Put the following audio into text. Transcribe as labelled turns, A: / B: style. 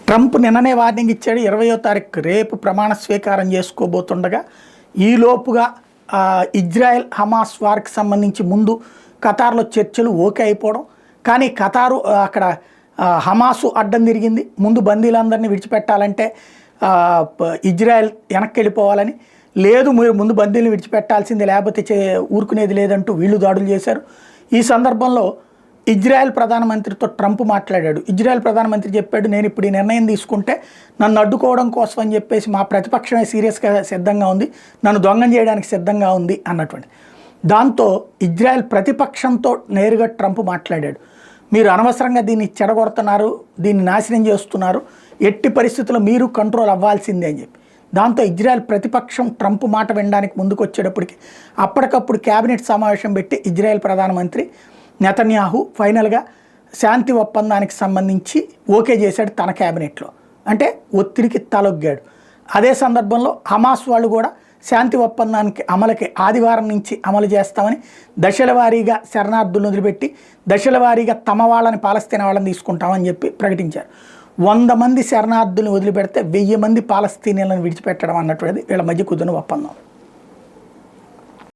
A: Trump నిన్ననే warning ఇచ్చాడు. 20వ తారీఖు రేపు ప్రమాణ స్వీకారం చేసుకోబోతుండగా ఈలోపుగా ఇజ్రాయెల్ హమాస్ వార్కి సంబంధించి ముందు ఖతార్లో చర్చలు ఓకే అయిపోవడం, కానీ ఖతారు అక్కడ హమాసు అడ్డం తిరిగింది. ముందు బందీలందరినీ విడిచిపెట్టాలంటే ఇజ్రాయెల్ వెనక్కి వెళ్ళిపోవాలని, లేదు మీరు ముందు బందీలను విడిచిపెట్టాల్సిందే లేకపోతే ఊరుకునేది లేదంటూ వీళ్ళు దాడులు చేశారు. ఈ సందర్భంలో ఇజ్రాయెల్ ప్రధానమంత్రితో ట్రంప్ మాట్లాడాడు. ఇజ్రాయెల్ ప్రధానమంత్రి చెప్పాడు, నేను ఇప్పుడు ఈ నిర్ణయం తీసుకుంటే నన్ను అడ్డుకోవడం కోసం అని చెప్పేసి మా ప్రతిపక్షమే సీరియస్గా సిద్ధంగా ఉంది, నన్ను దొంగం చేయడానికి సిద్ధంగా ఉంది అన్నటువంటి. దాంతో ఇజ్రాయెల్ ప్రతిపక్షంతో నేరుగా ట్రంప్ మాట్లాడాడు, మీరు అనవసరంగా దీన్ని చెడగొడుతున్నారు, దీన్ని నాశనం చేస్తున్నారు, ఎట్టి పరిస్థితుల్లో మీరు కంట్రోల్ అవ్వాల్సిందే అని చెప్పి. దాంతో ఇజ్రాయెల్ ప్రతిపక్షం ట్రంప్ మాట వినడానికి ముందుకు వచ్చేటప్పటికి అప్పటికప్పుడు క్యాబినెట్ సమావేశం పెట్టి ఇజ్రాయెల్ ప్రధానమంత్రి నెతన్యాహు ఫైనల్గా శాంతి ఒప్పందానికి సంబంధించి ఓకే చేశాడు తన క్యాబినెట్లో. అంటే ఒత్తిడికి తలొగ్గాడు. అదే సందర్భంలో హమాస్ వాళ్ళు కూడా శాంతి ఒప్పందానికి అమలుకి ఆదివారం నుంచి అమలు చేస్తామని దశల వారీగా శరణార్థులను వదిలిపెట్టి దశల వారీగా తమ వాళ్ళని పాలస్తీనా వాళ్ళని తీసుకుంటామని చెప్పి ప్రకటించారు. 100 మంది శరణార్థులను వదిలిపెడితే 1000 మంది పాలస్తీనియన్లను విడిచిపెట్టడం అన్నటువంటిది వీళ్ళ మధ్య కుదిరిన ఒప్పందం.